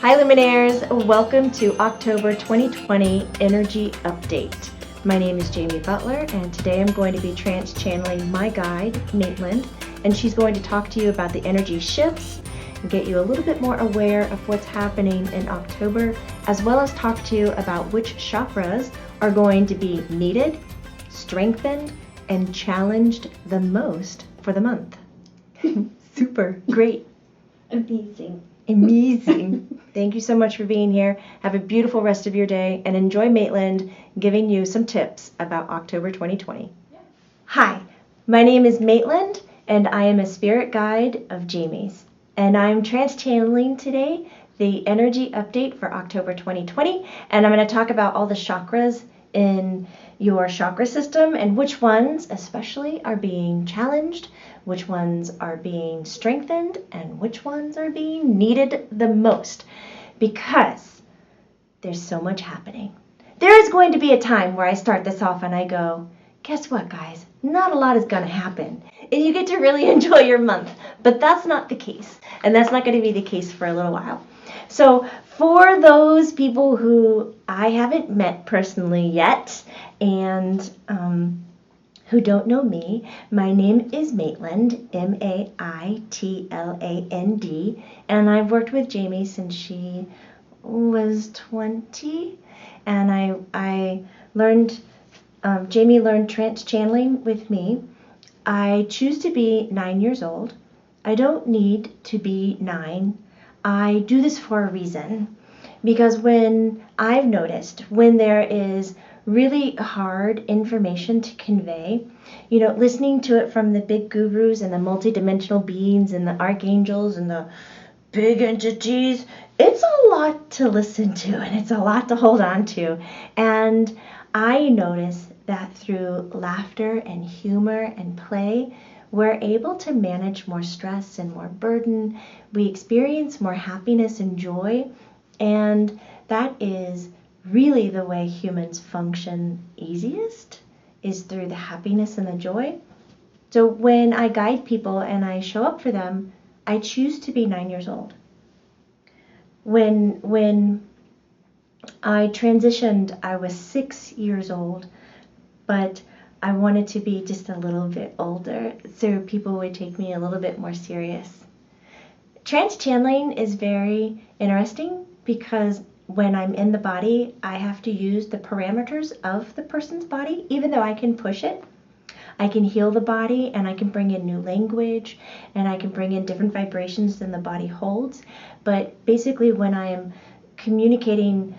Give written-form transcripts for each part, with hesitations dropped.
Hi Luminaires, welcome to October 2020 Energy Update. My name is Jamie Butler and today I'm going to be channeling my guide, Maitland, and she's going to talk to you about the energy shifts and get you a little bit more aware of what's happening in October, as well as talk to you about which chakras are going to be needed, strengthened, and challenged the most for the month. Super, great. Amazing. Thank you so much for being here. Have a beautiful rest of your day and enjoy Maitland giving you some tips about October 2020. Yeah. Hi, my name is Maitland and I am a spirit guide of Jamie's. And I'm channeling today the energy update for October 2020. And I'm going to talk about all the chakras in your chakra system and which ones especially are being challenged, which ones are being strengthened, and which ones are being needed the most, because there's so much happening. There is going to be a time where I start this off and I go, guess what, guys? Not a lot is going to happen. And you get to really enjoy your month. But that's not the case. And that's not going to be the case for a little while. So for those people who I haven't met personally yet and who don't know me, my name is Maitland, Maitland, and I've worked with Jamie since she was 20, and I learned, Jamie learned trance channeling with me. I choose to be 9 years old. I don't need to be 9. I do this for a reason, because when I've noticed when there is really hard information to convey, listening to it from the big gurus and the multidimensional beings and the archangels and the big entities, it's a lot to listen to and it's a lot to hold on to. And I notice that through laughter and humor and play, we're able to manage more stress and more burden. We experience more happiness and joy. And that is really the way humans function easiest, is through the happiness and the joy. So when I guide people and I show up for them, I choose to be 9 years old. When I transitioned, I was 6 years old, but I wanted to be just a little bit older so people would take me a little bit more serious. Trance channeling is very interesting because when I'm in the body, I have to use the parameters of the person's body. Even though I can push it, I can heal the body and I can bring in new language and I can bring in different vibrations than the body holds. But basically when I am communicating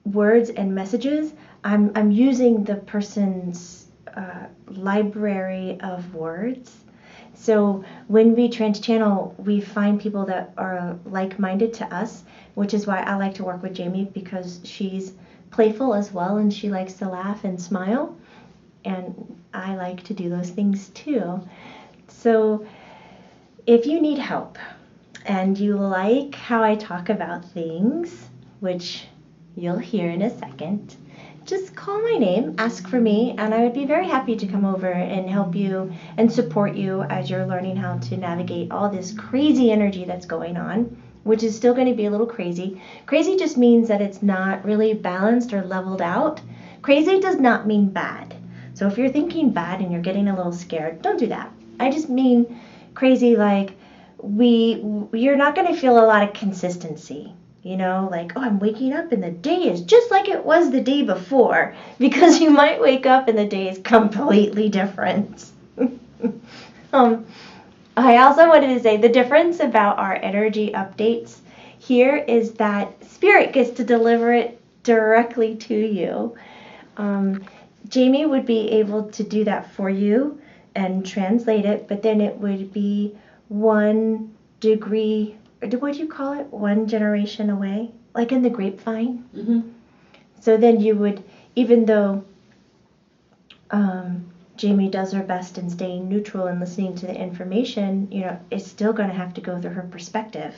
words and messages, I'm using the person's library of words. So when we trance channel, we find people that are like-minded to us, which is why I like to work with Jamie, because she's playful as well and she likes to laugh and smile. And I like to do those things too. So if you need help and you like how I talk about things, which you'll hear in a second, just call my name, ask for me, and I would be very happy to come over and help you and support you as you're learning how to navigate all this crazy energy that's going on, which is still going to be a little crazy. Crazy just means that it's not really balanced or leveled out. Crazy does not mean bad. So if you're thinking bad and you're getting a little scared, don't do that. I just mean crazy like you're not going to feel a lot of consistency. Like, I'm waking up and the day is just like it was the day before, because you might wake up and the day is completely different. I also wanted to say the difference about our energy updates here is that Spirit gets to deliver it directly to you. Jamie would be able to do that for you and translate it, but then it would be 1 degree, what do you call it? 1 generation away, like in the grapevine. Mm-hmm. So then you would, even though Jamie does her best in staying neutral and listening to the information, it's still going to have to go through her perspective.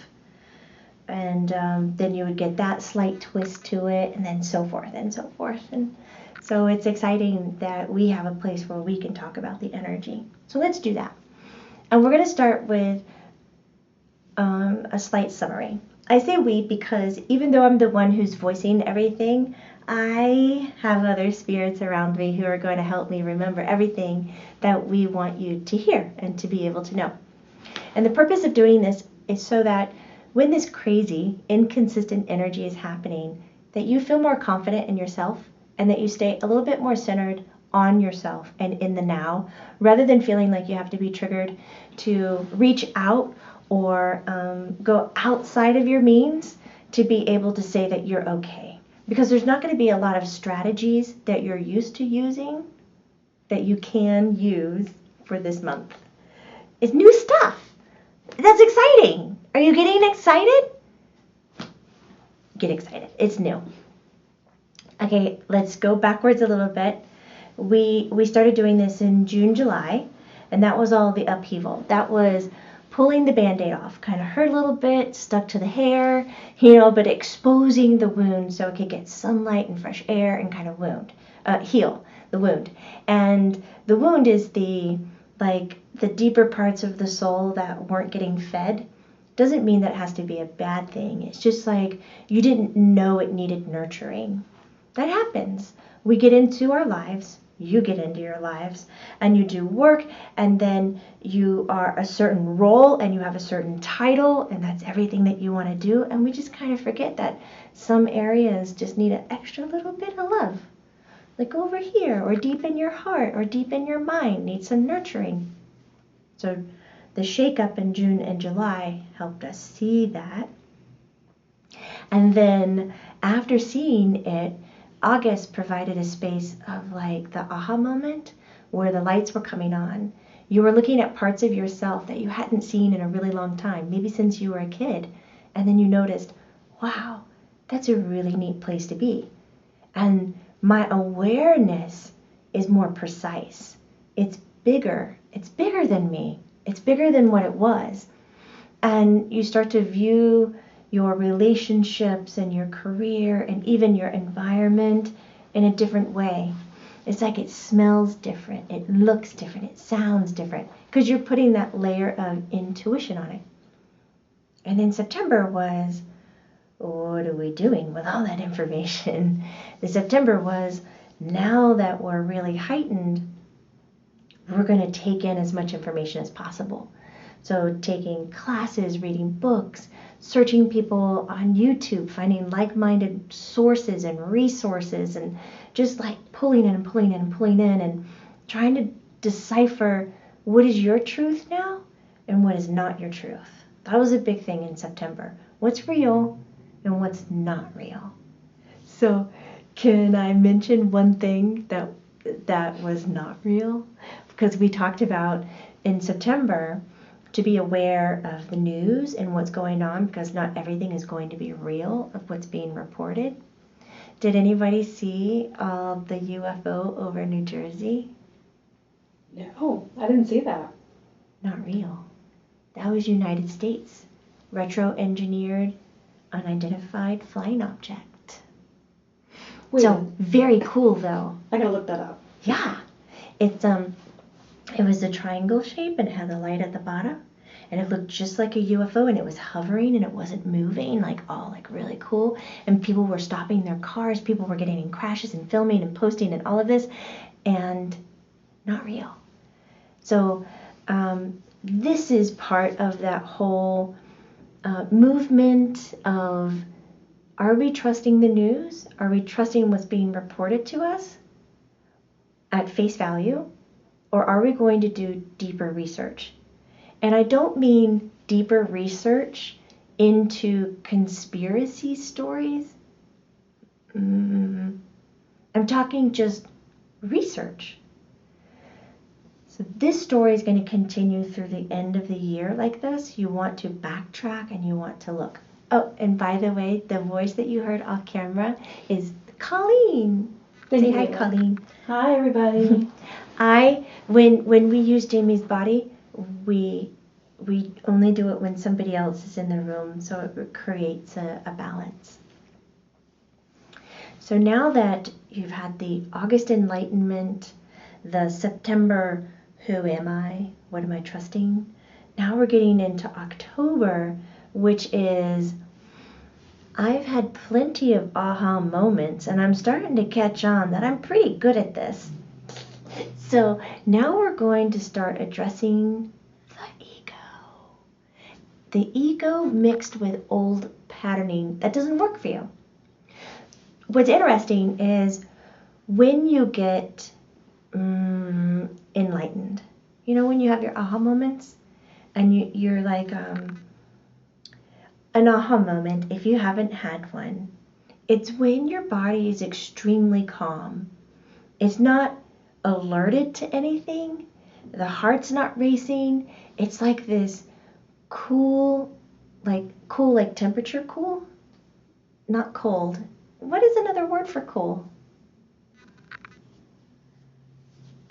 And then you would get that slight twist to it, and then so forth and so forth. And so it's exciting that we have a place where we can talk about the energy. So let's do that. And we're going to start with a slight summary. I say we because even though I'm the one who's voicing everything, I have other spirits around me who are going to help me remember everything that we want you to hear and to be able to know. And the purpose of doing this is so that when this crazy, inconsistent energy is happening, that you feel more confident in yourself and that you stay a little bit more centered on yourself and in the now, rather than feeling like you have to be triggered to reach out or go outside of your means to be able to say that you're okay. Because there's not going to be a lot of strategies that you're used to using that you can use for this month. It's new stuff. That's exciting. Are you getting excited? Get excited. It's new. Okay, let's go backwards a little bit. We started doing this in June, July, and that was all the upheaval. That was pulling the Band-Aid off. Kind of hurt a little bit, stuck to the hair, but exposing the wound so it could get sunlight and fresh air and kind of heal the wound. And the wound is the deeper parts of the soul that weren't getting fed. Doesn't mean that it has to be a bad thing. It's just like you didn't know it needed nurturing. That happens. We get into our lives, you get into your lives, and you do work, and then you are a certain role, and you have a certain title, and that's everything that you want to do, and we just kind of forget that some areas just need an extra little bit of love. Like over here, or deep in your heart, or deep in your mind, needs some nurturing. So the shake-up in June and July helped us see that. And then after seeing it, August provided a space of the aha moment where the lights were coming on. You were looking at parts of yourself that you hadn't seen in a really long time, maybe since you were a kid. And then you noticed, wow, that's a really neat place to be. And my awareness is more precise. It's bigger. It's bigger than me. It's bigger than what it was. And you start to view your relationships and your career and even your environment in a different way. It's like it smells different, it looks different, it sounds different, because you're putting that layer of intuition on it. And then September was, what are we doing with all that information? The September was, now that we're really heightened, we're going to take in as much information as possible. So taking classes, reading books, searching people on YouTube, finding like-minded sources and resources, and just pulling in and pulling in and pulling in and trying to decipher what is your truth now and what is not your truth. That was a big thing in September. What's real and what's not real? So can I mention one thing that was not real? Because we talked about in September to be aware of the news and what's going on, because not everything is going to be real of what's being reported. Did anybody see the UFO over New Jersey? No, I didn't see that. Not real. That was United States. Retro-engineered, unidentified flying object. Wait. So, very cool though. I gotta look that up. Yeah. It was a triangle shape and it had the light at the bottom. And it looked just like a UFO, and it was hovering and it wasn't moving, really cool. And people were stopping their cars, people were getting in crashes and filming and posting and all of this, and not real. So this is part of that whole movement of, are we trusting the news? Are we trusting what's being reported to us at face value? Or are we going to do deeper research? And I don't mean deeper research into conspiracy stories. I'm talking just research. So this story is going to continue through the end of the year like this. You want to backtrack and you want to look. Oh, and by the way, the voice that you heard off camera is Colleen. Say hi, Colleen. Hi, everybody. When we use Jamie's body, we only do it when somebody else is in the room, so it creates a balance. So now that you've had the August enlightenment, the September, who am I? What am I trusting? Now we're getting into October, which is I've had plenty of aha moments, and I'm starting to catch on that I'm pretty good at this. So now we're going to start addressing the ego. The ego mixed with old patterning that doesn't work for you. What's interesting is when you get enlightened, you know, when you have your aha moments, and you're like, an aha moment, if you haven't had one, it's when your body is extremely calm. It's not alerted to anything. The heart's not racing. It's like this cool like temperature cool, not cold. What is another word for cool?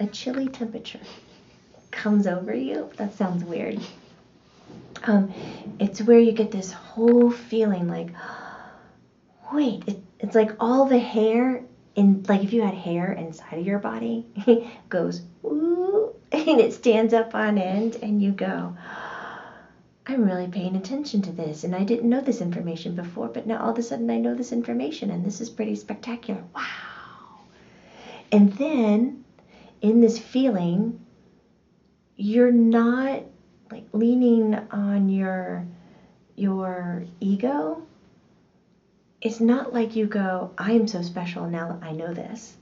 A chilly temperature comes over you. That sounds weird. It's where you get this whole feeling like, wait, it's like all the hair in, like if you had hair inside of your body, goes, ooh, and it stands up on end, and you go, I'm really paying attention to this, and I didn't know this information before, but now all of a sudden I know this information, and this is pretty spectacular. Wow. And then in this feeling, you're not like leaning on your ego. It's not like you go, I am so special now that I know this,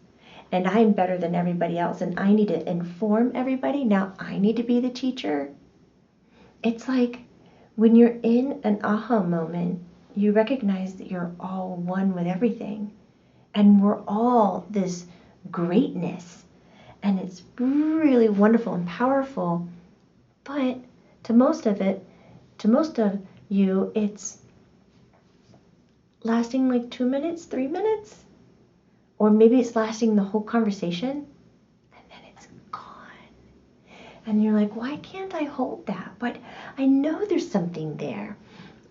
and I'm better than everybody else, and I need to inform everybody. Now I need to be the teacher. It's like when you're in an aha moment, you recognize that you're all one with everything, and we're all this greatness, and it's really wonderful and powerful. But to most of you, it's lasting like 2 minutes, 3 minutes, or maybe it's lasting the whole conversation, and then it's gone. And you're like, why can't I hold that? But I know there's something there.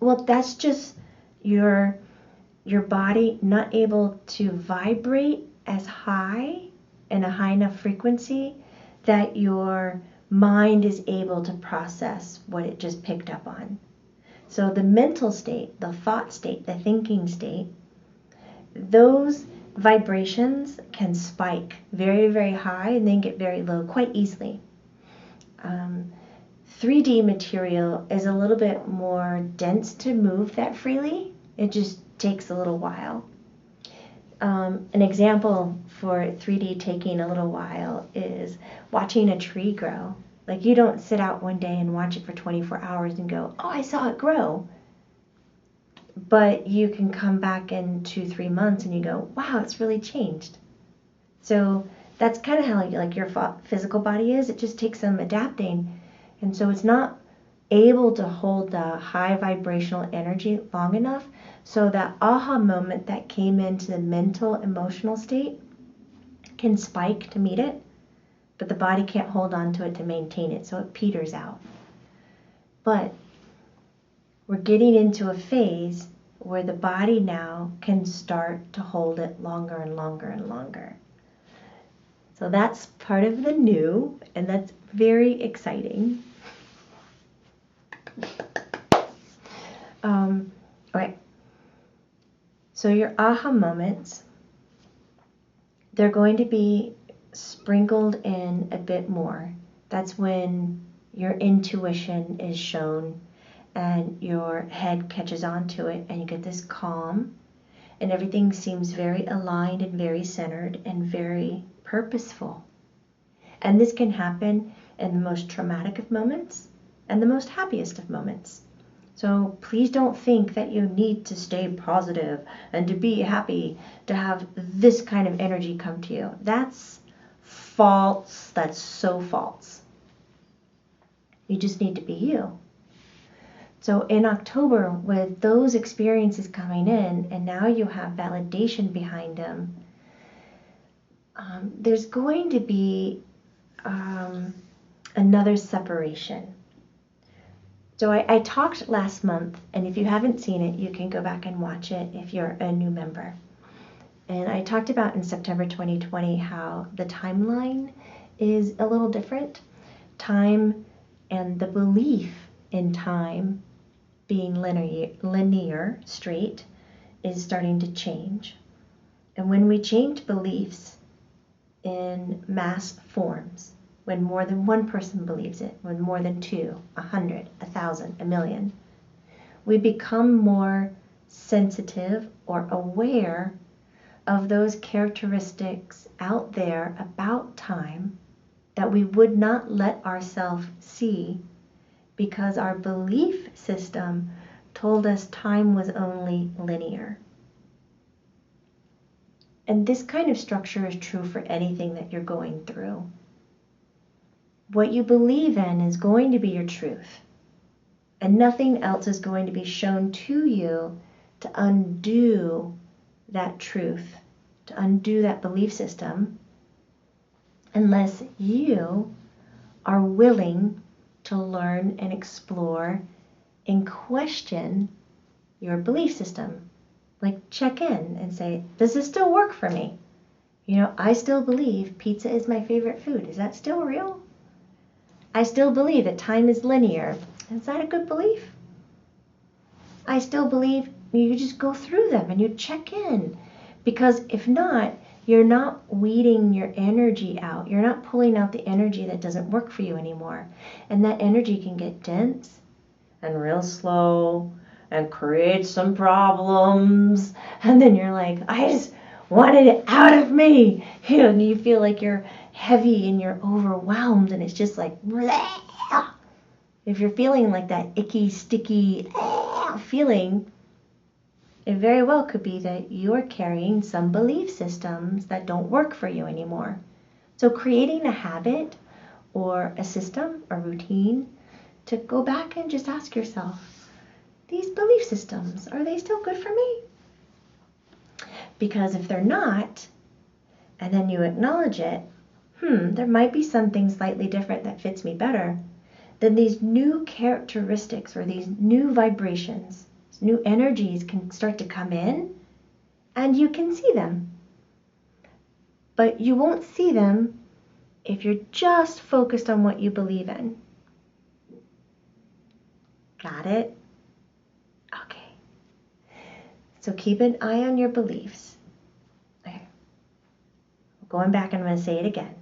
Well, that's just your body not able to vibrate as high in a high enough frequency that your mind is able to process what it just picked up on. So the mental state, the thought state, the thinking state, those vibrations can spike very, very high and then get very low quite easily. 3D material is a little bit more dense to move that freely. It just takes a little while. An example for 3D taking a little while is watching a tree grow. Like, you don't sit out one day and watch it for 24 hours and go, oh, I saw it grow. But you can come back in 2-3 months and you go, wow, it's really changed. So that's kind of how like your physical body is. It just takes some adapting. And so it's not able to hold the high vibrational energy long enough. So that aha moment that came into the mental, emotional state can spike to meet it, but the body can't hold on to it to maintain it, so it peters out. But we're getting into a phase where the body now can start to hold it longer and longer and longer. So that's part of the new, and that's very exciting. Okay. So your aha moments, they're going to be sprinkled in a bit more. That's when your intuition is shown and your head catches on to it, and you get this calm, and everything seems very aligned and very centered and very purposeful. And this can happen in the most traumatic of moments and the most happiest of moments. So please don't think that you need to stay positive and to be happy to have this kind of energy come to you. That's false. That's so false. You just need to be you. So in October, with those experiences coming in, and now you have validation behind them, there's going to be another separation. So I talked last month, and if you haven't seen it, you can go back and watch it if you're a new member. And I talked about in September 2020 how the timeline is a little different. Time and the belief in time being linear, straight, is starting to change. And when we change beliefs in mass forms, when more than one person believes it, when more than 2, 100, 1,000, a million, we become more sensitive or aware of those characteristics out there about time that we would not let ourselves see because our belief system told us time was only linear. And this kind of structure is true for anything that you're going through. What you believe in is going to be your truth, and nothing else is going to be shown to you to undo that truth, to undo that belief system, unless you are willing to learn and explore and question your belief system. Like, check in and say, does this still work for me? You know, I still believe pizza is my favorite food. Is that still real? I still believe that time is linear. Is that a good belief? I still believe you just go through them and you check in. Because if not, you're not weeding your energy out. You're not pulling out the energy that doesn't work for you anymore. And that energy can get dense and real slow and create some problems. And then you're like, I just wanted it out of me. And you feel like you're heavy and you're overwhelmed and it's just like, bleh. If you're feeling like that icky, sticky feeling, it very well could be that you're carrying some belief systems that don't work for you anymore. So creating a habit or a system, a routine, to go back and just ask yourself, these belief systems, are they still good for me? Because if they're not, and then you acknowledge it, there might be something slightly different that fits me better, then these new characteristics or these new vibrations, new energies can start to come in and you can see them. But you won't see them if you're just focused on what you believe in. Got it? Okay. So keep an eye on your beliefs. Okay. Going back, and I'm going to say it again.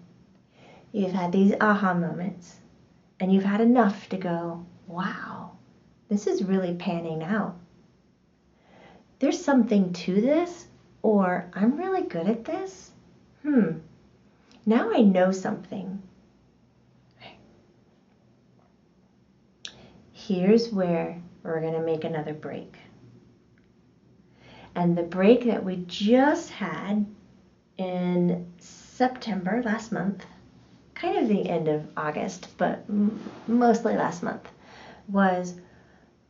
You've had these aha moments, and you've had enough to go, wow, this is really panning out. There's something to this, or I'm really good at this. Now I know something. Here's where we're going to make another break. And the break that we just had in September, last month, kind of the end of August, but mostly last month, was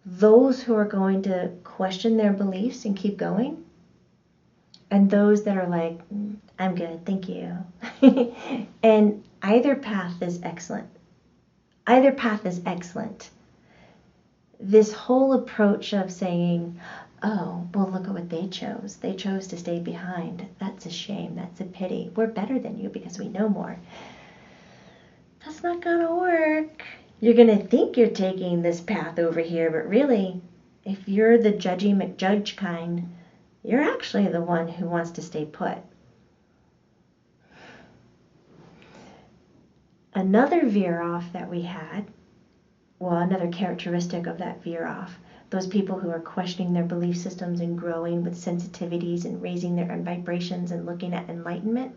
those who are going to question their beliefs and keep going, and those that are like, I'm good, thank you. And either path is excellent. Either path is excellent. This whole approach of saying, oh, well, look at what they chose. They chose to stay behind. That's a shame. That's a pity. We're better than you because we know more. That's not going to work. You're going to think you're taking this path over here, but really, if you're the judgy McJudge kind, you're actually the one who wants to stay put. Another veer off that we had, well, another characteristic of that veer off, those people who are questioning their belief systems and growing with sensitivities and raising their own vibrations and looking at enlightenment,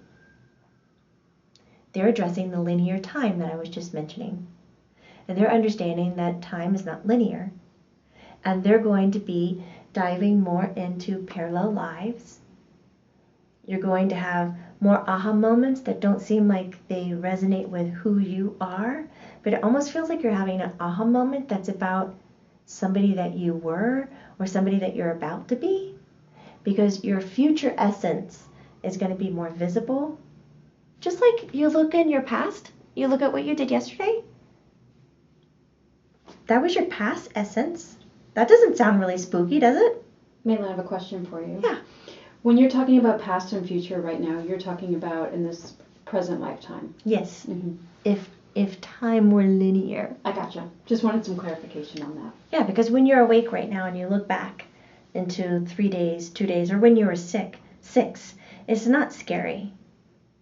they're addressing the linear time that I was just mentioning. And they're understanding that time is not linear. And they're going to be diving more into parallel lives. You're going to have more aha moments that don't seem like they resonate with who you are, but it almost feels like you're having an aha moment that's about somebody that you were or somebody that you're about to be, because your future essence is going to be more visible. Just like you look in your past, you look at what you did yesterday. That was your past essence. That doesn't sound really spooky, does it? Maitland, I have a question for you. Yeah. When you're talking about past and future right now, you're talking about in this present lifetime. Yes. Mm-hmm. If if time were linear. I gotcha. Just wanted some clarification on that. Yeah, because when you're awake right now and you look back into 3 days, 2 days, or when you were sick, 6, it's not scary.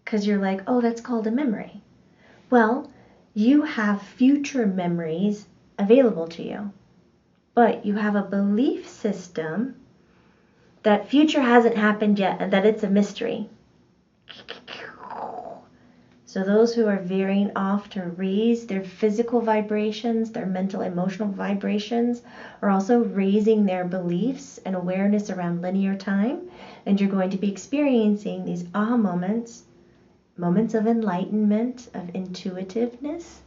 Because you're like, oh, that's called a memory. Well, you have future memories available to you. But you have a belief system that future hasn't happened yet and that it's a mystery. So those who are veering off to raise their physical vibrations, their mental, emotional vibrations, are also raising their beliefs and awareness around linear time. And you're going to be experiencing these aha moments, moments of enlightenment, of intuitiveness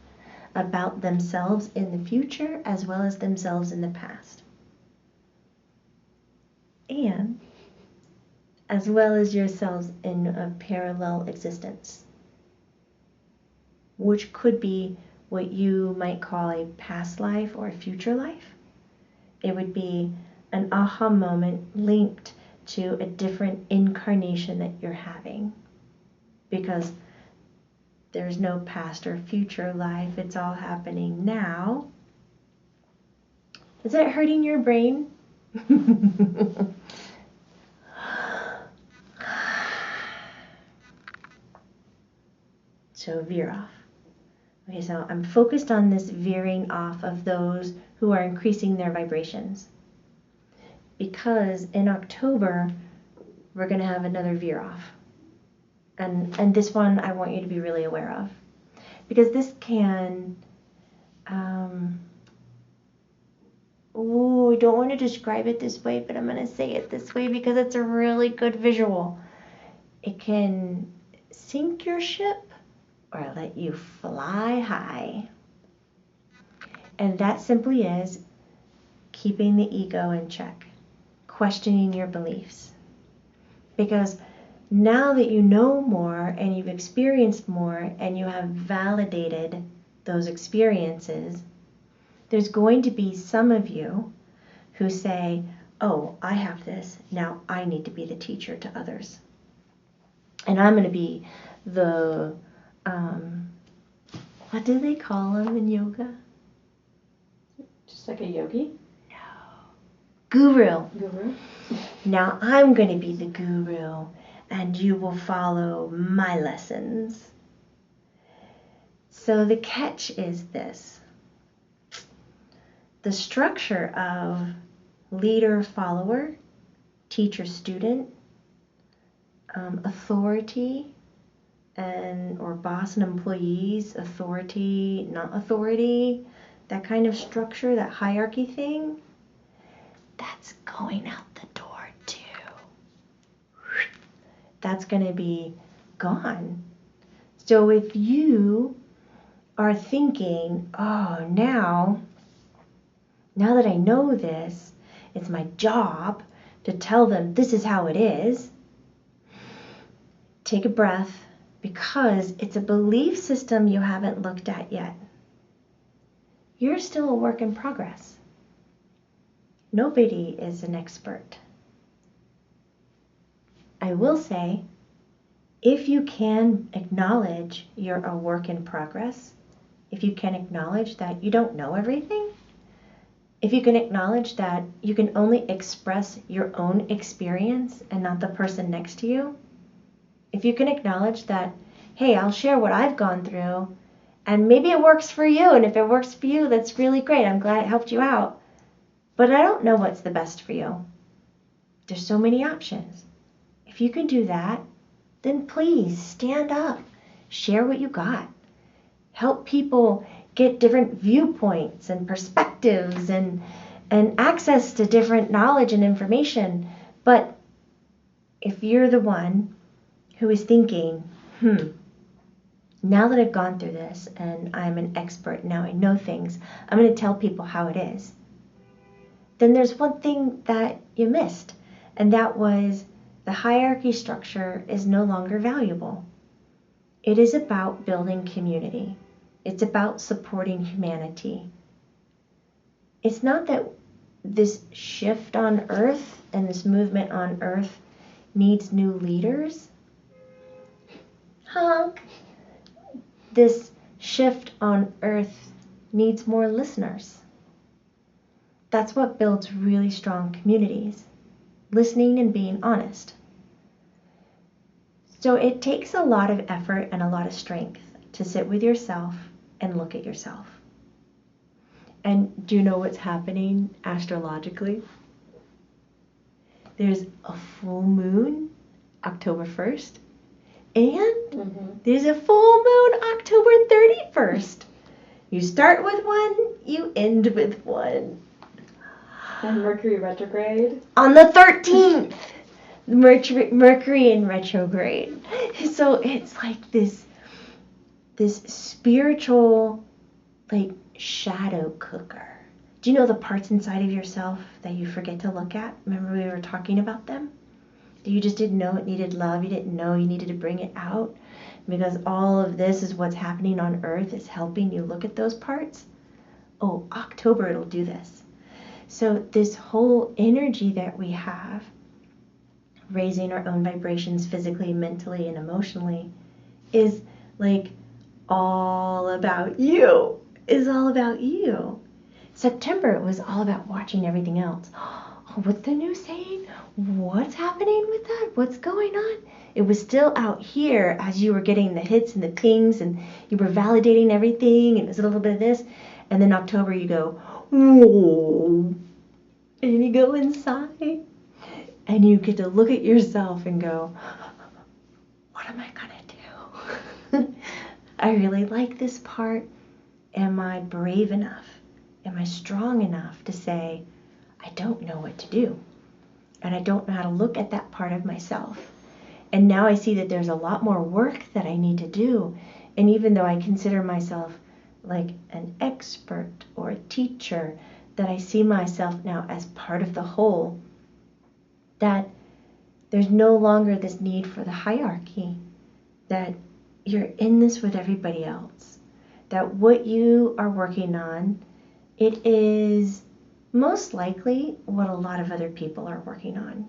about themselves in the future as well as themselves in the past. And as well as yourselves in a parallel existence, which could be what you might call a past life or a future life. It would be an aha moment linked to a different incarnation that you're having. Because there's no past or future life, it's all happening now. Is it hurting your brain? So veer off. Okay, so I'm focused on this veering off of those who are increasing their vibrations. Because in October, we're going to have another veer off. And this one I want you to be really aware of. Because this can, I don't want to describe it this way, but I'm going to say it this way because it's a really good visual. It can sink your ship or let you fly high. And that simply is keeping the ego in check, questioning your beliefs. Because now that you know more and you've experienced more and you have validated those experiences, there's going to be some of you who say, oh, I have this, now I need to be the teacher to others. And I'm going to be the, what do they call them in yoga? Just like a yogi? No. Guru. Guru? Now I'm going to be the guru, and you will follow my lessons. So the catch is this. The structure of leader-follower, teacher-student, authority, or boss and employees, authority, not authority, that kind of structure, that hierarchy thing, that's going out the door too. That's going to be gone. So if you are thinking, oh, now that I know this, it's my job to tell them this is how it is, take a breath, because it's a belief system you haven't looked at yet. You're still a work in progress. Nobody is an expert. I will say, if you can acknowledge you're a work in progress, if you can acknowledge that you don't know everything, if you can acknowledge that you can only express your own experience and not the person next to you, if you can acknowledge that, hey, I'll share what I've gone through, and maybe it works for you, and if it works for you, that's really great. I'm glad it helped you out. But I don't know what's the best for you. There's so many options. If you can do that, then please stand up. Share what you got. Help people get different viewpoints and perspectives and access to different knowledge and information. But if you're the one who is thinking, now that I've gone through this and I'm an expert, now I know things, I'm going to tell people how it is, then there's one thing that you missed, and that was the hierarchy structure is no longer valuable. It is about building community. It's about supporting humanity. It's not that this shift on Earth and this movement on Earth needs new leaders. Honk. This shift on earth needs more listeners. That's what builds really strong communities. Listening and being honest. So it takes a lot of effort and a lot of strength to sit with yourself and look at yourself. And do you know what's happening astrologically? There's a full moon October 1st, and there's a full moon October 31st. You start with one, you end with one. And Mercury retrograde? On the 13th! Mercury in retrograde. So it's like this spiritual, like, shadow cooker. Do you know the parts inside of yourself that you forget to look at? Remember we were talking about them? You just didn't know it needed love. You didn't know you needed to bring it out. Because all of this is what's happening on Earth is helping you look at those parts. Oh, October it'll do this. So this whole energy that we have, raising our own vibrations physically, mentally, and emotionally, is like all about you. Is all about you. September, it was all about watching everything else. Oh, what's the news saying? What's happening with that? What's going on? It was still out here as you were getting the hits and the pings and you were validating everything and it was a little bit of this. And then October you go, whoa. And you go inside and you get to look at yourself and go, what am I going to do? I really like this part. Am I brave enough? Am I strong enough to say, I don't know what to do? And I don't know how to look at that part of myself. And now I see that there's a lot more work that I need to do. And even though I consider myself like an expert or a teacher, that I see myself now as part of the whole, that there's no longer this need for the hierarchy, that you're in this with everybody else, that what you are working on, it is most likely what a lot of other people are working on.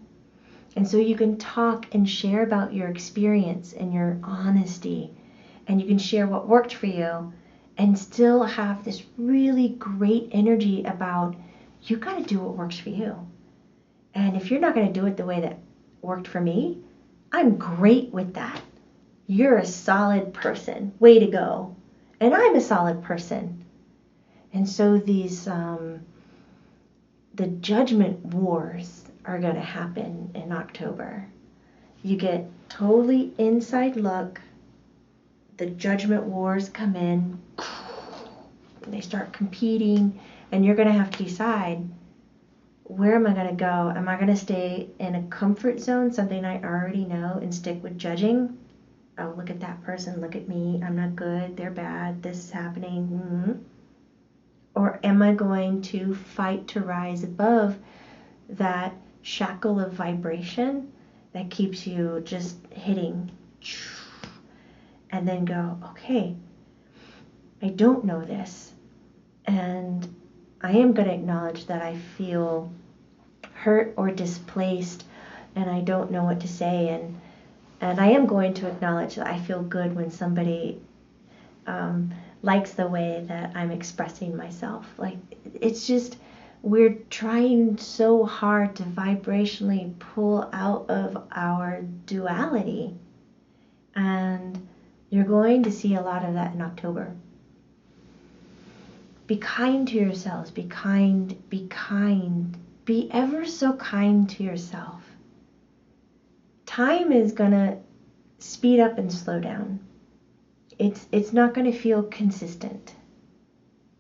And so you can talk and share about your experience and your honesty, and you can share what worked for you and still have this really great energy about you got to do what works for you. And if you're not going to do it the way that worked for me, I'm great with that. You're a solid person. Way to go. And I'm a solid person. And so these the judgment wars are going to happen in October. You get totally inside look. The judgment wars come in. They start competing. And you're going to have to decide, where am I going to go? Am I going to stay in a comfort zone, something I already know, and stick with judging? Oh, look at that person. Look at me. I'm not good. They're bad. This is happening. Mm-hmm. Or am I going to fight to rise above that shackle of vibration that keeps you just hitting, and then go, okay, I don't know this, and I am going to acknowledge that I feel hurt or displaced and I don't know what to say, and I am going to acknowledge that I feel good when somebody likes the way that I'm expressing myself. Like, it's just, we're trying so hard to vibrationally pull out of our duality. And you're going to see a lot of that in October. Be kind to yourselves. Be kind. Be kind. Be ever so kind to yourself. Time is going to speed up and slow down. It's not going to feel consistent.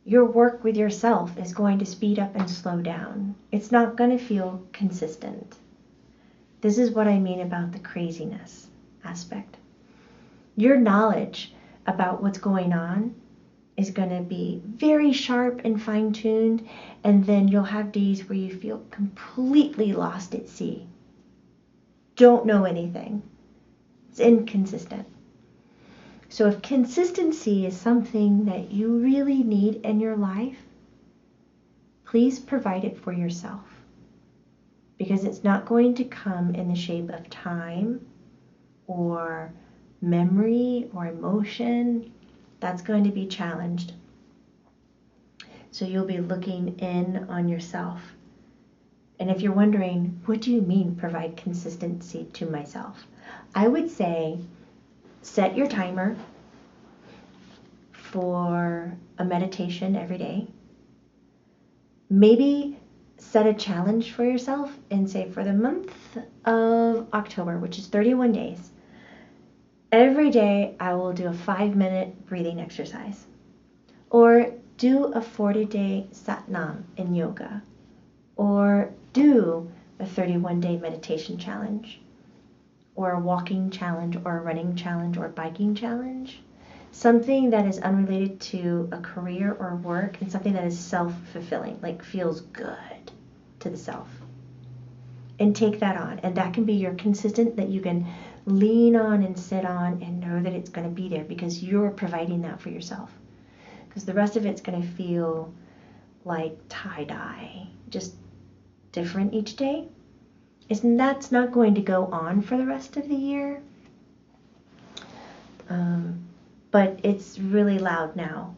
Your work with yourself is going to speed up and slow down. It's not going to feel consistent. This is what I mean about the craziness aspect. Your knowledge about what's going on is going to be very sharp and fine-tuned, and then you'll have days where you feel completely lost at sea. Don't know anything. It's inconsistent. So if consistency is something that you really need in your life, please provide it for yourself. Because it's not going to come in the shape of time or memory or emotion. That's going to be challenged. So you'll be looking in on yourself. And if you're wondering, what do you mean provide consistency to myself? I would say set your timer for a meditation every day. Maybe set a challenge for yourself and say for the month of October, which is 31 days, every day I will do a 5-minute breathing exercise. Or do a 40-day Satnam in yoga. Or do a 31-day meditation challenge. Or a walking challenge, or a running challenge, or a biking challenge. Something that is unrelated to a career or work, and something that is self-fulfilling, like feels good to the self. And take that on. And that can be your consistent that you can lean on and sit on and know that it's going to be there because you're providing that for yourself. Because the rest of it's going to feel like tie-dye, just different each day. That's not going to go on for the rest of the year. But it's really loud now.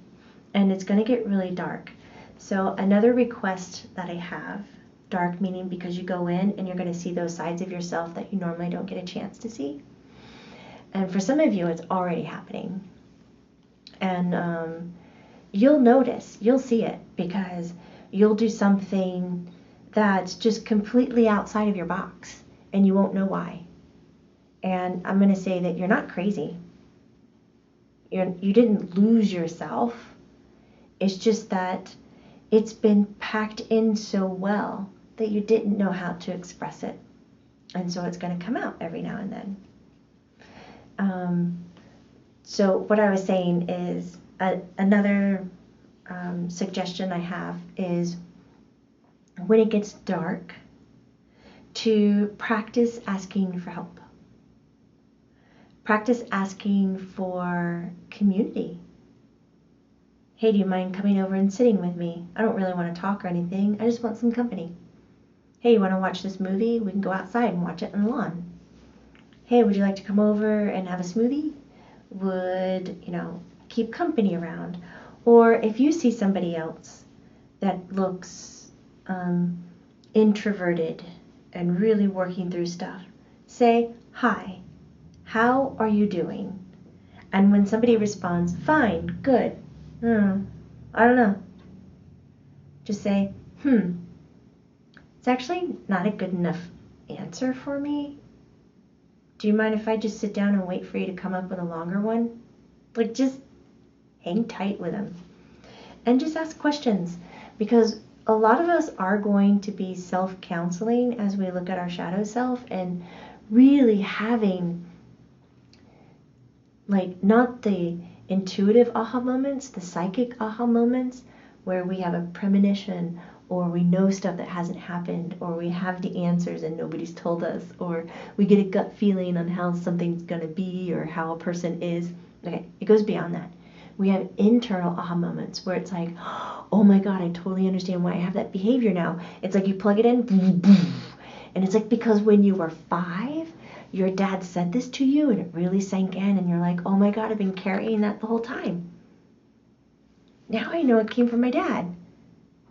And it's going to get really dark. So another request that I have, dark meaning because you go in and you're going to see those sides of yourself that you normally don't get a chance to see. And for some of you, it's already happening. And you'll notice, you'll see it because you'll do something that's just completely outside of your box and you won't know why. And I'm going to say that you're not crazy. You didn't lose yourself. It's just that it's been packed in so well that you didn't know how to express it. And so it's going to come out every now and then. So what I was saying is another suggestion I have is when it gets dark to practice asking for help. Practice asking for community. Hey, do you mind coming over and sitting with me? I don't really want to talk or anything. I just want some company. Hey, you want to watch this movie? We can go outside and watch it on the lawn. Hey, would you like to come over and have a smoothie? Would, keep company around. Or if you see somebody else that looks introverted and really working through stuff, say, hi, how are you doing? And when somebody responds, fine, good, I don't know, just say, it's actually not a good enough answer for me. Do you mind if I just sit down and wait for you to come up with a longer one? Like, just hang tight with them. And just ask questions. Because a lot of us are going to be self-counseling as we look at our shadow self and really having, like, not the intuitive aha moments, the psychic aha moments, where we have a premonition or we know stuff that hasn't happened, or we have the answers and nobody's told us, or we get a gut feeling on how something's going to be or how a person is. Okay, it goes beyond that. We have internal aha moments where it's like, oh my God, I totally understand why I have that behavior now. It's like you plug it in, and it's like because when you were 5, your dad said this to you and it really sank in and you're like, oh my God, I've been carrying that the whole time. Now I know it came from my dad.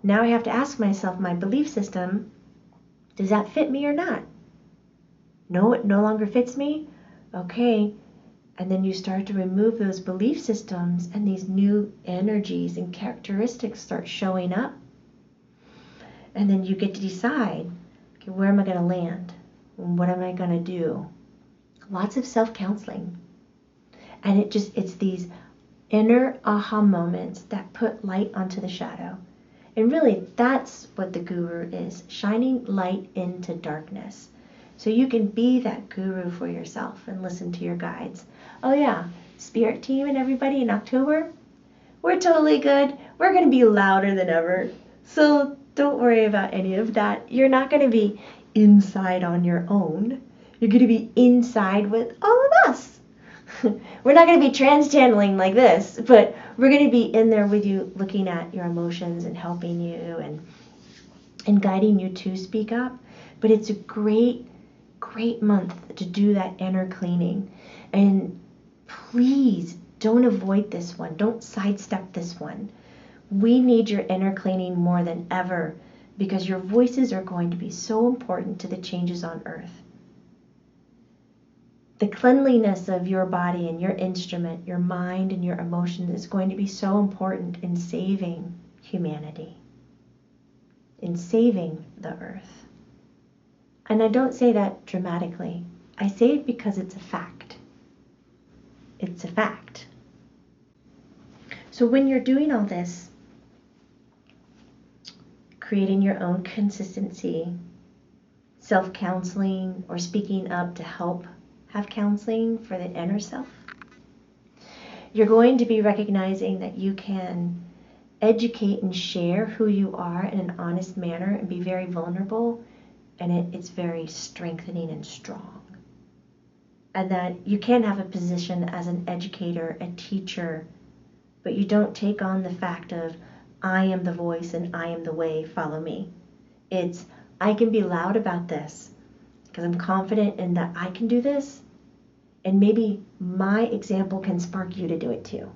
Now I have to ask myself, my belief system, does that fit me or not? No, it no longer fits me? Okay. And then you start to remove those belief systems and these new energies and characteristics start showing up. And then you get to decide, okay, where am I going to land? What am I going to do? Lots of self-counseling. And it's these inner aha moments that put light onto the shadow. And really, that's what the guru is, shining light into darkness. So you can be that guru for yourself and listen to your guides. Oh yeah, spirit team and everybody in October, we're totally good. We're going to be louder than ever. So don't worry about any of that. You're not going to be inside on your own. You're going to be inside with all of us. We're not going to be trans-channeling like this, but we're going to be in there with you, looking at your emotions and helping you and guiding you to speak up. But it's a great month to do that inner cleaning. And please Don't avoid this one. Don't sidestep this one. We need your inner cleaning more than ever because your voices are going to be so important to the changes on earth. The cleanliness of your body and your instrument, your mind and your emotions is going to be so important in saving humanity, in saving the earth. And I don't say that dramatically. I say it because it's a fact. It's a fact. So when you're doing all this, creating your own consistency, self-counseling, or speaking up to help have counseling for the inner self, you're going to be recognizing that you can educate and share who you are in an honest manner and be very vulnerable, and it's very strengthening and strong. And that you can have a position as an educator, a teacher, but you don't take on the fact of, I am the voice and I am the way, follow me. It's, I can be loud about this because I'm confident in that I can do this, and maybe my example can spark you to do it too.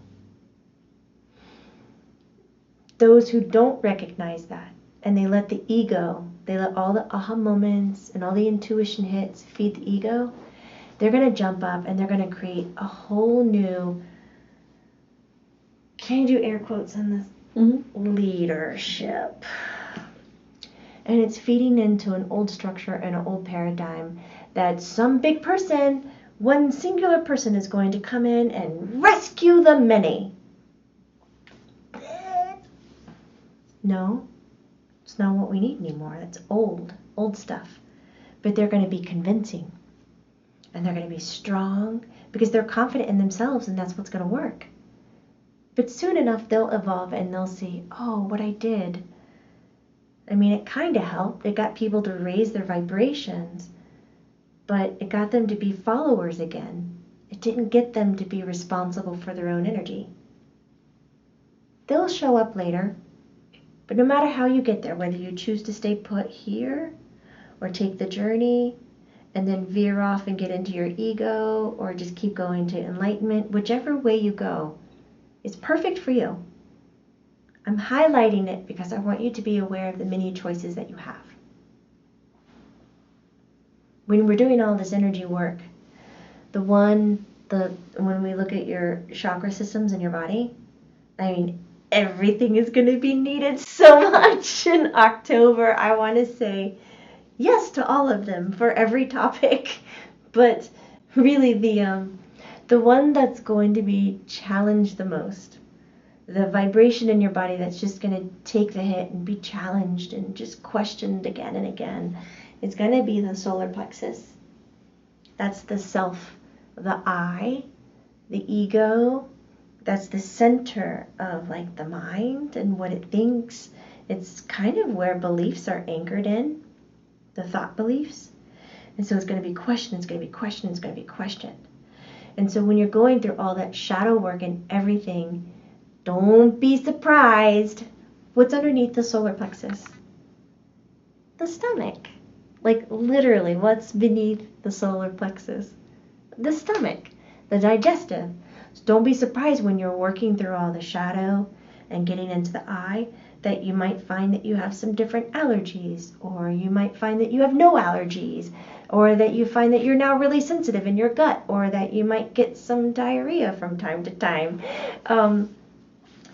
Those who don't recognize that, and they let the ego, they let all the aha moments and all the intuition hits feed the ego, they're going to jump up and they're going to create a whole new, can you do air quotes on this? Mm-hmm. Leadership. And it's feeding into an old structure and an old paradigm that some big person, one singular person is going to come in and rescue the many. No, it's not what we need anymore. That's old stuff. But they're going to be convincing. And they're going to be strong because they're confident in themselves, and that's what's going to work. But soon enough, they'll evolve and they'll see, oh, what I did, I mean, it kind of helped. It got people to raise their vibrations, but it got them to be followers again. It didn't get them to be responsible for their own energy. They'll show up later, but no matter how you get there, whether you choose to stay put here or take the journey and then veer off and get into your ego or just keep going to enlightenment, whichever way you go, it's perfect for you. I'm highlighting it because I want you to be aware of the many choices that you have. When we're doing all this energy work, when we look at your chakra systems in your body, I mean, everything is going to be needed so much in October. I want to say yes to all of them for every topic, but really the one that's going to be challenged the most, the vibration in your body that's just going to take the hit and be challenged and just questioned again and again, is going to be the solar plexus. That's the self, the I, the ego. That's the center of like the mind and what it thinks. It's kind of where beliefs are anchored in, the thought beliefs. And so it's going to be questioned, it's going to be questioned, it's going to be questioned. And so when you're going through all that shadow work and everything, don't be surprised. What's underneath the solar plexus? The stomach. Like literally, what's beneath the solar plexus? The stomach, the digestive. So don't be surprised when you're working through all the shadow and getting into the eye that you might find that you have some different allergies, or you might find that you have no allergies, or that you find that you're now really sensitive in your gut, or that you might get some diarrhea from time to time.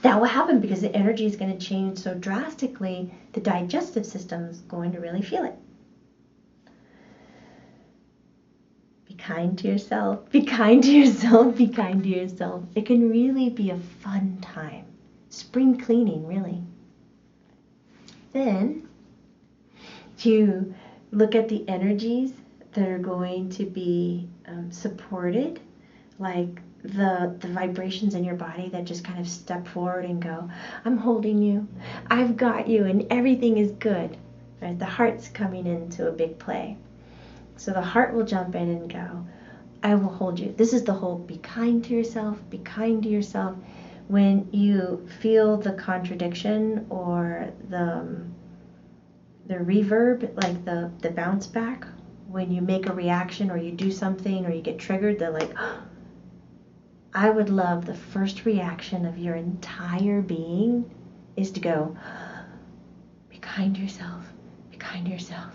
That will happen because the energy is going to change so drastically, the digestive system is going to really feel it. Be kind to yourself. Be kind to yourself. Be kind to yourself. It can really be a fun time. Spring cleaning, really. Then you look at the energies that are going to be supported, like the vibrations in your body that just kind of step forward and go, I'm holding you, I've got you, and everything is good. Right? The heart's coming into a big play. So the heart will jump in and go, I will hold you. This is the whole be kind to yourself, be kind to yourself. When you feel the contradiction or the reverb, like the bounce back, when you make a reaction or you do something or you get triggered, they're like, I would love the first reaction of your entire being is to go, be kind to yourself, be kind to yourself,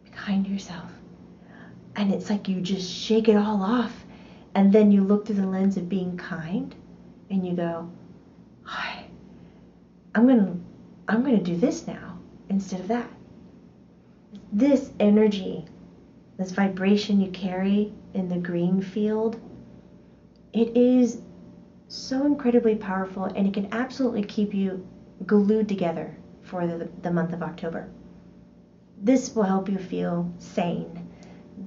be kind to yourself. And it's like you just shake it all off. And then you look through the lens of being kind and you go, hi, I'm gonna do this now instead of that. This energy, this vibration you carry in the green field, it is so incredibly powerful, and it can absolutely keep you glued together for the month of October. This will help you feel sane.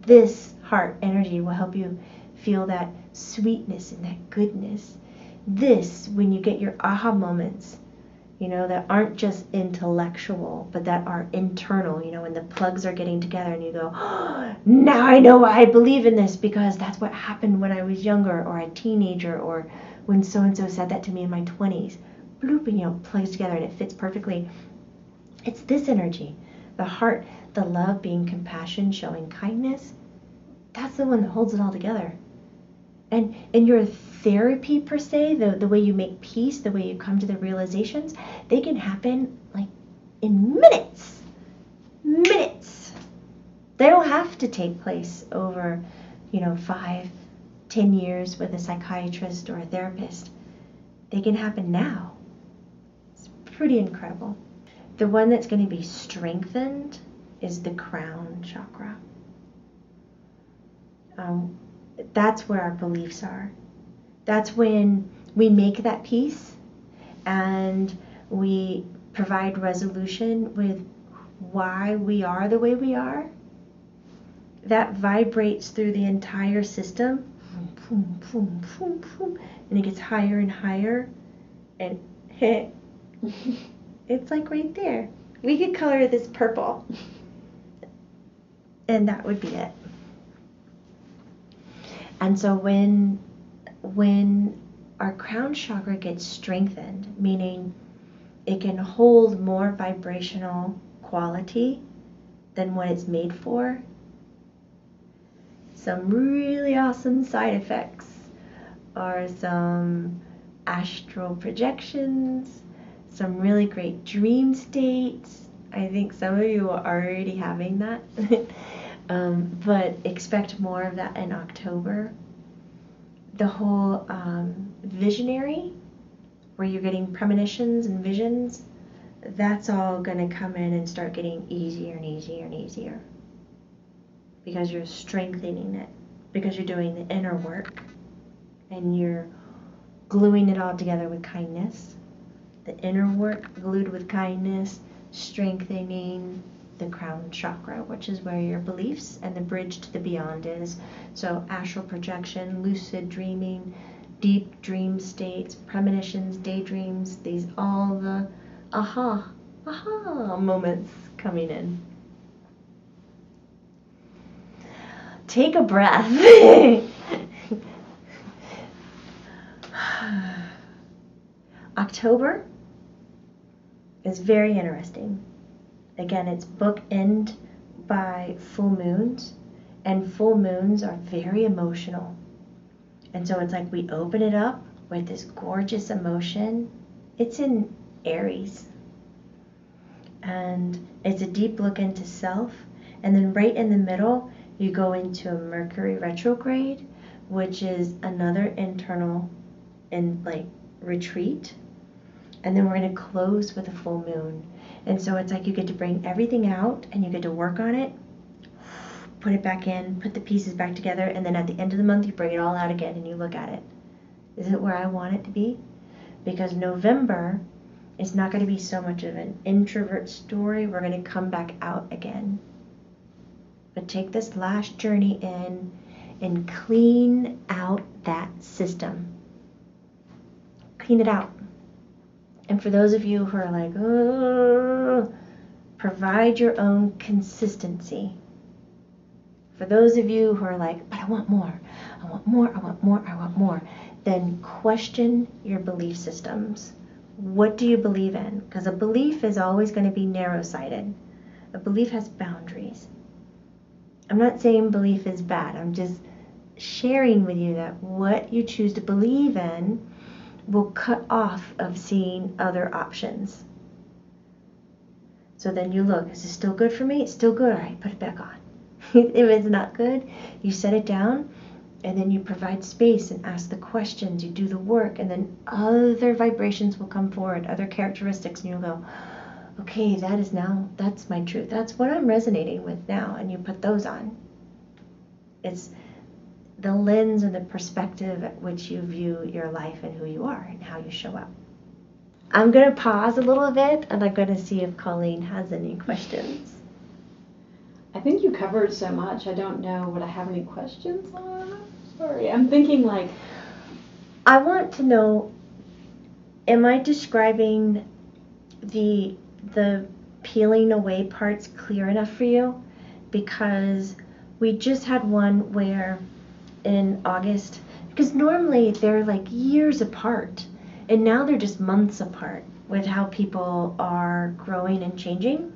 This heart energy will help you feel that sweetness and that goodness. This, when you get your aha moments, that aren't just intellectual, but that are internal, when the plugs are getting together and you go, oh, now I know why I believe in this, because that's what happened when I was younger or a teenager, or when so-and-so said that to me in my 20s. Bloop, and plugs together and it fits perfectly. It's this energy, the heart, the love, being compassion, showing kindness. That's the one that holds it all together. And in your therapy, per se, the way you make peace, the way you come to the realizations, they can happen like in minutes. Minutes. They don't have to take place over, 5, 10 years with a psychiatrist or a therapist. They can happen now. It's pretty incredible. The one that's going to be strengthened is the crown chakra. That's where our beliefs are. That's when we make that peace and we provide resolution with why we are the way we are. That vibrates through the entire system. Boom, boom, boom, boom, and it gets higher and higher. And it's like right there. We could color this purple. And that would be it. And so when our crown chakra gets strengthened, meaning it can hold more vibrational quality than what it's made for, some really awesome side effects are some astral projections, some really great dream states. I think some of you are already having that. But expect more of that in October. The whole visionary, where you're getting premonitions and visions, that's all going to come in and start getting easier and easier and easier. Because you're strengthening it. Because you're doing the inner work. And you're gluing it all together with kindness. The inner work glued with kindness, strengthening the crown chakra, which is where your beliefs and the bridge to the beyond is. So astral projection, lucid dreaming, deep dream states, premonitions, daydreams, these all the aha moments coming in. Take a breath. October is very interesting. Again, it's bookend by full moons, and full moons are very emotional. And so it's like we open it up with this gorgeous emotion. It's in Aries. And it's a deep look into self. And then right in the middle, you go into a Mercury retrograde, which is another internal retreat. And then we're going to close with a full moon. And so it's like you get to bring everything out and you get to work on it, put it back in, put the pieces back together, and then at the end of the month you bring it all out again and you look at it. Is it where I want it to be? Because November is not going to be so much of an introvert story. We're going to come back out again. But take this last journey in and clean out that system. Clean it out. And for those of you who are like, oh, provide your own consistency. For those of you who are like, but I want more, I want more, I want more, I want more, then question your belief systems. What do you believe in? Because a belief is always going to be narrow-sighted. A belief has boundaries. I'm not saying belief is bad. sharing with you that what you choose to believe in will cut off of seeing other options. So then you look, is it still good for me? It's still good. All right, put it back on. If it's not good, you set it down, and then you provide space and ask the questions, you do the work, and then other vibrations will come forward, other characteristics, and you'll go, okay, that's my truth. That's what I'm resonating with now, and you put those on. It's the lens and the perspective at which you view your life and who you are and how you show up. I'm going to pause a little bit, and I'm going to see if Colleen has any questions. I think you covered so much. I don't know would I have any questions on. Sorry, I'm thinking like. I want to know, am I describing the peeling away parts clear enough for you? Because we just had one where in August, because normally they're like years apart, and now they're just months apart with how people are growing and changing.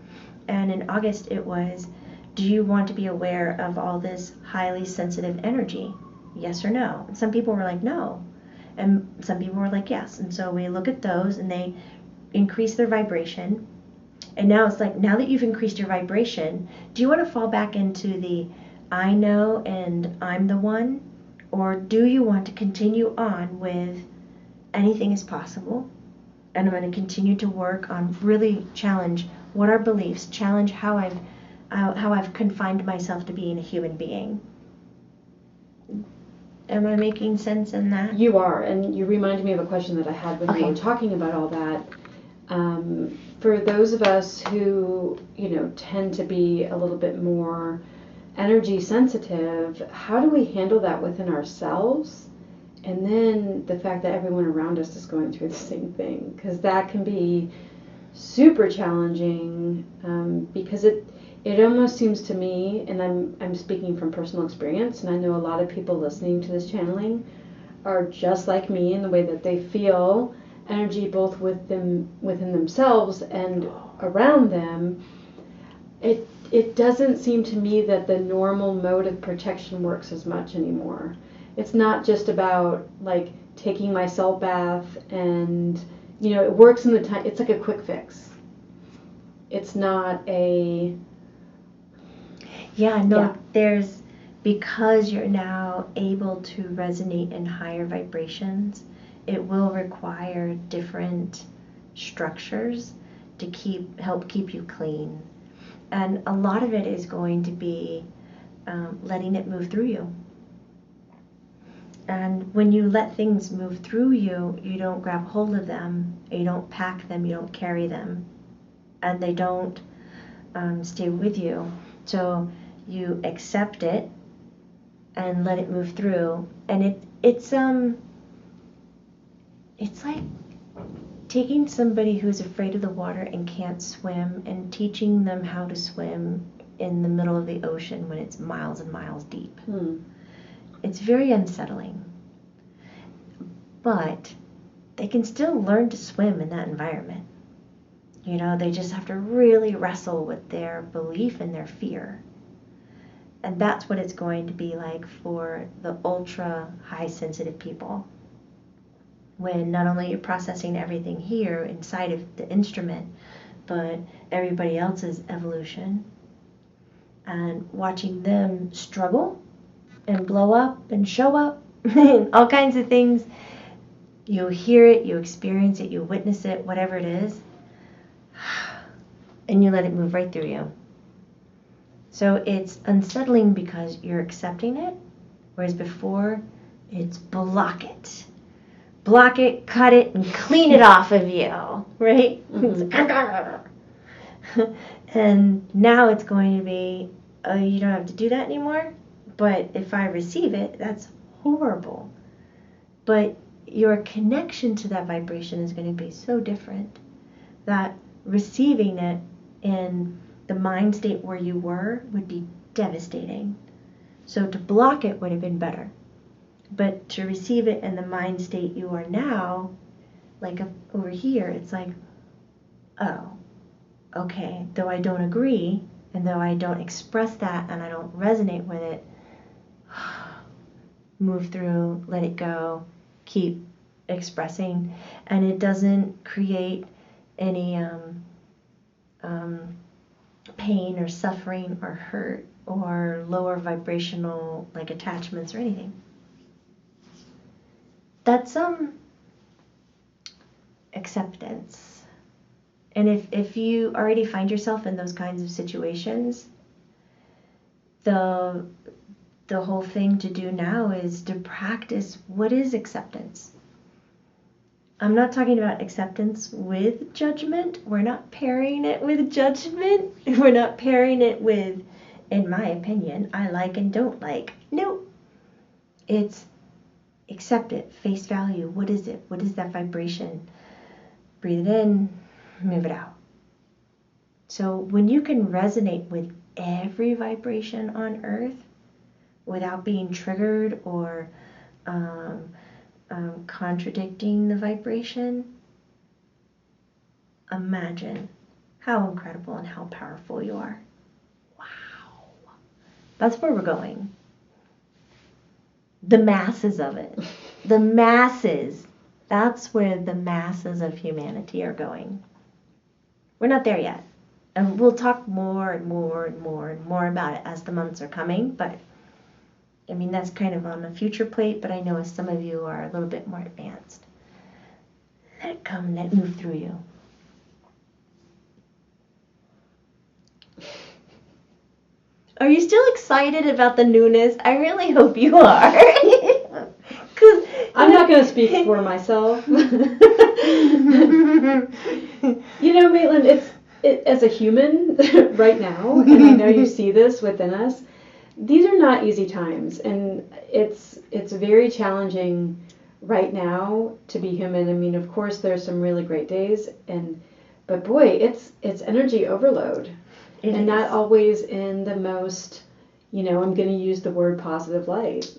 And in August it was, do you want to be aware of all this highly sensitive energy? Yes or no? And some people were like, no. And some people were like, yes. And so we look at those, and they increase their vibration. And now it's like, now that you've increased your vibration, do you want to fall back into the I know and I'm the one? Or do you want to continue on with anything is possible? And I'm going to continue to work on really challenge what are beliefs, challenge how I've confined myself to being a human being. Am I making sense in that? You are, and you reminded me of a question that I had when you Okay. were talking about all that. For those of us who, tend to be a little bit more energy sensitive, how do we handle that within ourselves? And then the fact that everyone around us is going through the same thing, because that can be super challenging, because it almost seems to me, and I'm speaking from personal experience, and I know a lot of people listening to this channeling are just like me in the way that they feel energy both within themselves and around them. It doesn't seem to me that the normal mode of protection works as much anymore. It's not just about like taking my salt bath and it works in the time. It's like a quick fix. It's not a There's, because you're now able to resonate in higher vibrations, it will require different structures to help keep you clean. And a lot of it is going to be letting it move through you. And when you let things move through you, you don't grab hold of them, you don't pack them, you don't carry them, and they don't stay with you. So you accept it and let it move through, and it's like taking somebody who's afraid of the water and can't swim and teaching them how to swim in the middle of the ocean when it's miles and miles deep. It's very unsettling, but they can still learn to swim in that environment. They just have to really wrestle with their belief and their fear. And that's what it's going to be like for the ultra high sensitive people. When not only you're processing everything here inside of the instrument, but everybody else's evolution, and watching them struggle and blow up and show up and all kinds of things. You hear it, you experience it, you witness it, whatever it is, and you let it move right through you. So it's unsettling because you're accepting it, whereas before it's block it, cut it, and clean it off of you, right? Mm-hmm. And now it's going to be, oh, you don't have to do that anymore, but if I receive it, that's horrible. But your connection to that vibration is going to be so different that receiving it in the mind state where you were would be devastating. So to block it would have been better. But to receive it in the mind state you are now, like over here, it's like, oh, okay, though I don't agree, and though I don't express that, and I don't resonate with it, move through, let it go, keep expressing, and it doesn't create any pain or suffering or hurt or lower vibrational like attachments or anything. That's acceptance. And if you already find yourself in those kinds of situations, the whole thing to do now is to practice what is acceptance. I'm not talking about acceptance with judgment. We're not pairing it with judgment. We're not pairing it with, in my opinion, I like and don't like. Nope. It's accept it, face value. What is it? What is that vibration? Breathe it in, move it out. So when you can resonate with every vibration on earth without being triggered or contradicting the vibration, imagine how incredible and how powerful you are. Wow. That's where we're going. The masses of it. The masses. That's where the masses of humanity are going. We're not there yet. And we'll talk more and more and more and more about it as the months are coming, but I mean, that's kind of on a future plate, but I know some of you are a little bit more advanced. Let it come, let it move through you. Are you still excited about the newness? I really hope you are. 'Cause I'm not going to speak for myself. Maitland, as a human right now, and I know you see this within us, these are not easy times, and it's very challenging right now to be human. I mean, of course, there's some really great days, but boy, it's energy overload, and not always in the most, I'm going to use the word positive light.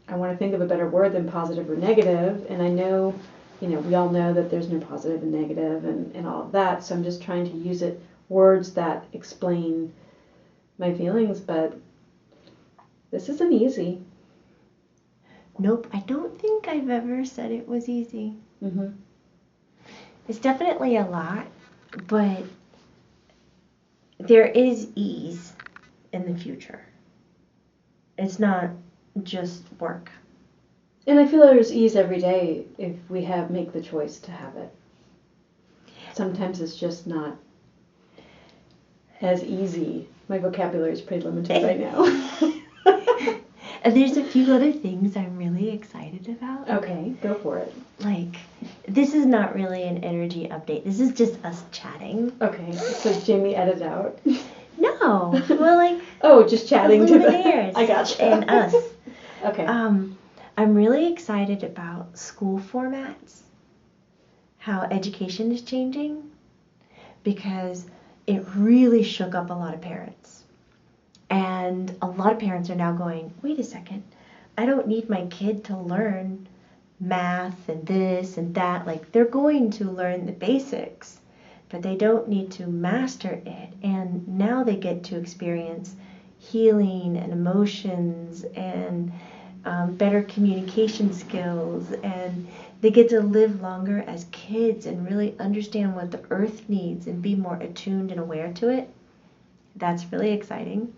I want to think of a better word than positive or negative, and I know, we all know that there's no positive and negative and all of that, so I'm just trying to use words that explain my feelings, but this isn't easy. Nope, I don't think I've ever said it was easy. Mm-hmm. It's definitely a lot, but there is ease in the future. It's not just work. And I feel there's ease every day if we make the choice to have it. Sometimes it's just not as easy. My vocabulary is pretty limited right now. And there's a few other things I'm really excited about. Okay, go for it. Like, this is not really an energy update. This is just us chatting. Okay, so Jamie edited out. No, well, like. Oh, just chatting the Luminaires I gotcha. And us. Okay. I'm really excited about school formats, how education is changing, because it really shook up a lot of parents. And a lot of parents are now going, wait a second, I don't need my kid to learn math and this and that. Like, they're going to learn the basics, but they don't need to master it. And now they get to experience healing and emotions and better communication skills, and they get to live longer as kids and really understand what the earth needs and be more attuned and aware to it. That's really exciting.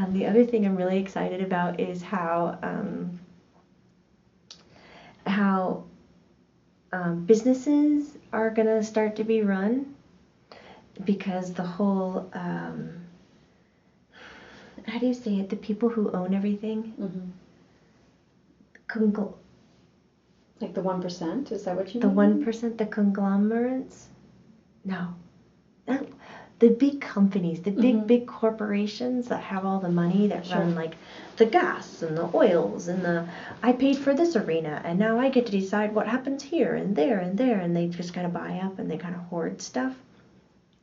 The other thing I'm really excited about is how businesses are going to start to be run, because the whole, how do you say it, the people who own everything? Mm-hmm. Like the 1%? Is that what you mean? The 1%, Mm-hmm. the conglomerates? No. The big companies, the big corporations that have all the money that run like the gas and the oils and I paid for this arena and now I get to decide what happens here and there and there, and they just kind of buy up and they kind of hoard stuff.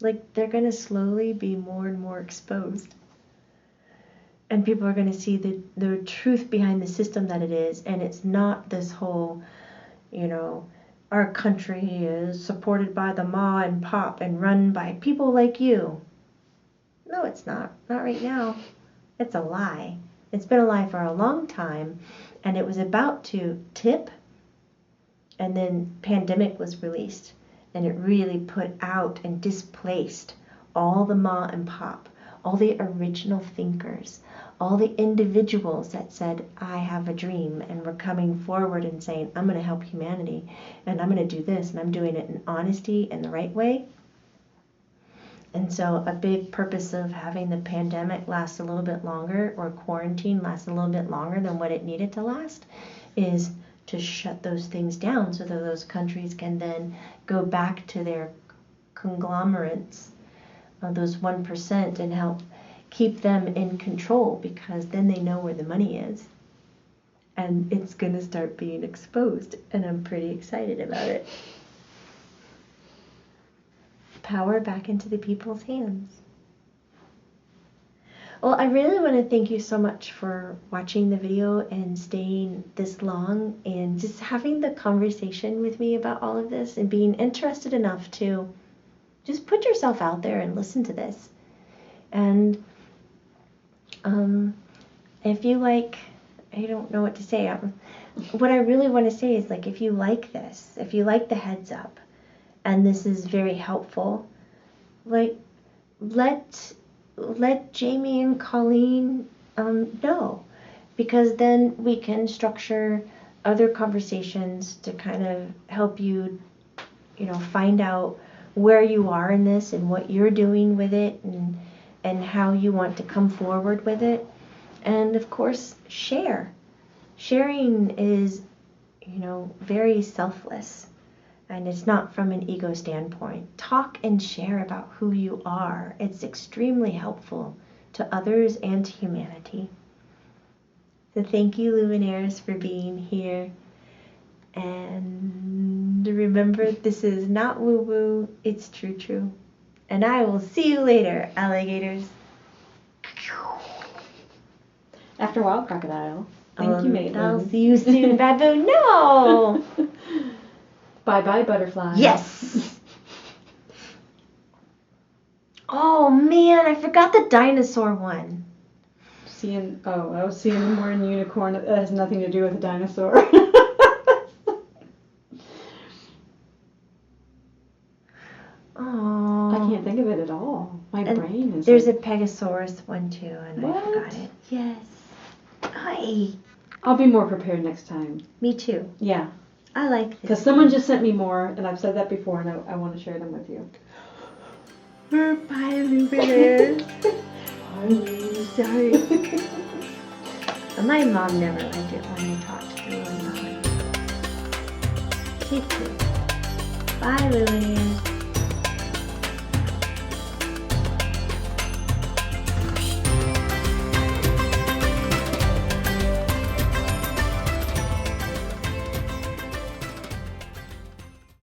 Like, they're going to slowly be more and more exposed. And people are going to see the truth behind the system that it is, and it's not this whole, our country is supported by the ma and pop and run by people like you. No, it's not. Not right now. It's a lie. It's been a lie for a long time. and it was about to tip, and then pandemic was released, and it really put out and displaced all the ma and pop, all the original thinkers, all the individuals that said, I have a dream, and were coming forward and saying, I'm going to help humanity, and I'm going to do this, and I'm doing it in honesty and the right way. And so a big purpose of having the pandemic last a little bit longer, or quarantine last a little bit longer than what it needed to last, is to shut those things down so that those countries can then go back to their conglomerates, those 1%, and help keep them in control, because then they know where the money is. And it's going to start being exposed, and I'm pretty excited about it. Power back into the people's hands. Well, I really want to thank you so much for watching the video and staying this long and just having the conversation with me about all of this and being interested enough to just put yourself out there and listen to this. And if you like, I don't know what to say. What I really want to say is, like, if you like this, if you like the heads up, and this is very helpful, like, let Jamie and Colleen know, because then we can structure other conversations to kind of help you, find out where you are in this and what you're doing with it, and how you want to come forward with it. And of course, share. Sharing is, very selfless. And it's not from an ego standpoint. Talk and share about who you are. It's extremely helpful to others and to humanity. So thank you, Luminaires, for being here. And remember, this is not woo-woo, it's true. And I will see you later, alligators. After a while, crocodile. Thank you, Maitland. I'll see you soon, baboon. No! Bye-bye, butterfly. Yes! Oh, man, I forgot the dinosaur one. I was seeing more in unicorn. That has nothing to do with a dinosaur. Oh. I can't think of it at all. My brain is... There's a Pegasaurus one, too, and what? I forgot it. Yes. Hi. I'll be more prepared next time. Me too. Yeah. I like this. Because someone just sent me more, and I've said that before, and I want to share them with you. Bye, Luminaires. I'm sorry. My mom never liked it when I talked to her. She too. Bye, Luminaires.